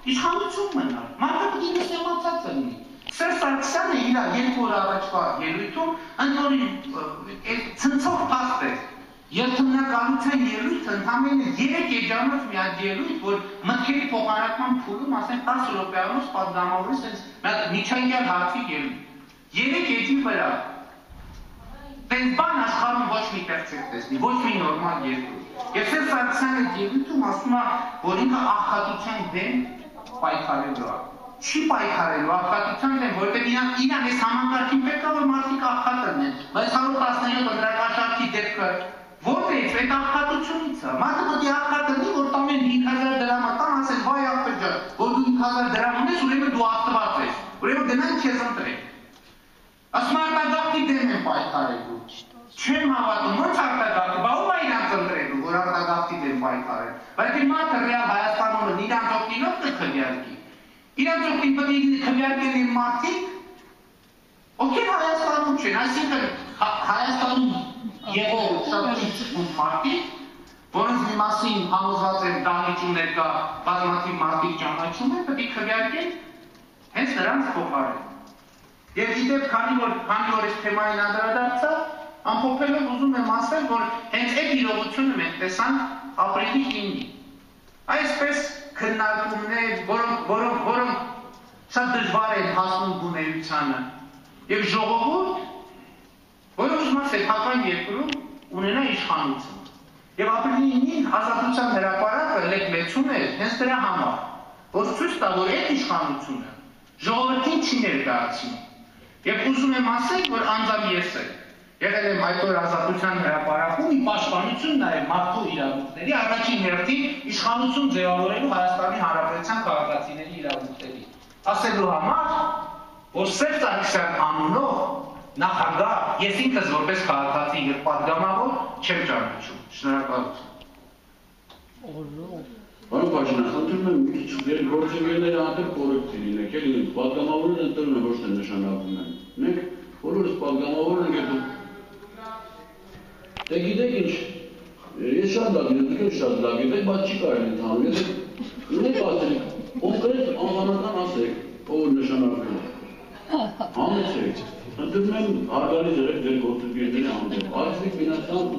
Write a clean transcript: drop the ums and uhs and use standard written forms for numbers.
իշխանություն մնար, մարդը պիտի նշեմացած լինի։ Սերժ Սարգսյանը իր 2 օր առաջվա ելույթում ցնցող փաստ էր։ Երթմնակալության ելույթը ընդամենը 3 էջանոց մի հատ ելույթ, որ մտքերի փոխանակման փուլում, ասենք 10 րոպեանոց պատգամավորի սենց միջանկյալ հարցի ելույթ։ 3 էջի վրա։ Տենց բան աշխարհում ոչ մի տեղ չեք տեսնի, ոչ մի նորմալ ելույթ։ Եվ Սերժ Սարգսյանը ելույթում ասում է, որ ինքը աղքատության դեմ պայքարելու է։ Չի պայքարելու աղքատության դեմ, որտեղ իրան այս համակարգին պետք է որ մարդիկ աղքատ լինեն, բայց 117 ընտրակաշառքի դեպքը որտե՞ղ այդ աղքատությունից է։ Մարդը պետք է աղքատ լինի, որ տամեն 5000 դրամ տան, ասեն վայ աղբեր ջան, որ դու 5000 դրամ ունես, ուրեմն դու աղտված ես, ուրեմն գնանք քեզ ընտրենք։ Ասում արտագաղթի դեմ են պայքարելու։ Չեմ հավատում, ո՞նց արտագաղթի, բա ո՞վ է իրանց ընտրելու, որ արտագաղթի դեմ պայքարեն։ Բայցဒီմարդը ռեալ Հայաստանում իրանց օգնինով կքվեարկի։ Իրանց օգնին պետք է քվեարկեն իմ մարդիկ, ովքեր Հայաստանում չեն, այսինքն Հայաստանում եղող շատ քիչ մարդիկ, որոնց մի մասին համոզված են դահլիճում ներկա բազմաթիվ մարդիկ ճանաչում են, պետք է քվեարկեն հենց նրանց փոխարեն։ Եվ իդեպ քանի որ այս թեմային անդրադարձա, ամփոփելով ուզում եմ ասել, որ հենց այդ իրողությունը մենք տեսանք ապրիլի 9-ին։ Այսպես քննարկումներ, որոնք շատ դժվար են հասնում բունեությանը, եւ ժողովուրդ, որը ուզում է սեփական երկրում ունենա իշխանություն։ Եվ ապրիլի 9-ին Ազատության հրապարակը լեգմեցում էր հենց դրա համար, որ ցույց տա, որ այդ իշխանությունը ժողովրդին չի ներկայացնում։ Եվ ուզում եմ ասել, որ անձամբ ես եղել եմ այդ օր Ազատության հրապարակում, իմ պաշտպանություն նաև մարդու իրավունքների, առաջին հերթին իշխանություն ձևավորելու Հայաստանի Հանրապետության քաղաքացիների իրավունքների։ Ասելու համար, որ Սերժ Սարգսյան անունով նախագահ ես ինքս որպես քաղաքացի եւ պատգամավոր չեմ ճանաչում։ Շնորհակալություն։ Պարոն Փաշինյան, խնդրում եմ մի քիչ գործընկերները հանդեպ կոռեկտ լինեք, էլի պատգամավորները ընտրում են ոչ թե նշանակում են։ Մենք բոլորս պատգամավոր ենք, դե գիտեք ինչ, ես շատ լավ գիտեմ, դուք շատ լավ գիտեք, բայց չի կարելի ընդհանուր, եթե ունեք ասեք, կոնկրետ անվանական ասեք, ով նշանակում է։ Համեցեք, ընտրում եմ հարգալի ձեր գործընկերների հանդեպ, արժեք ֆինանսական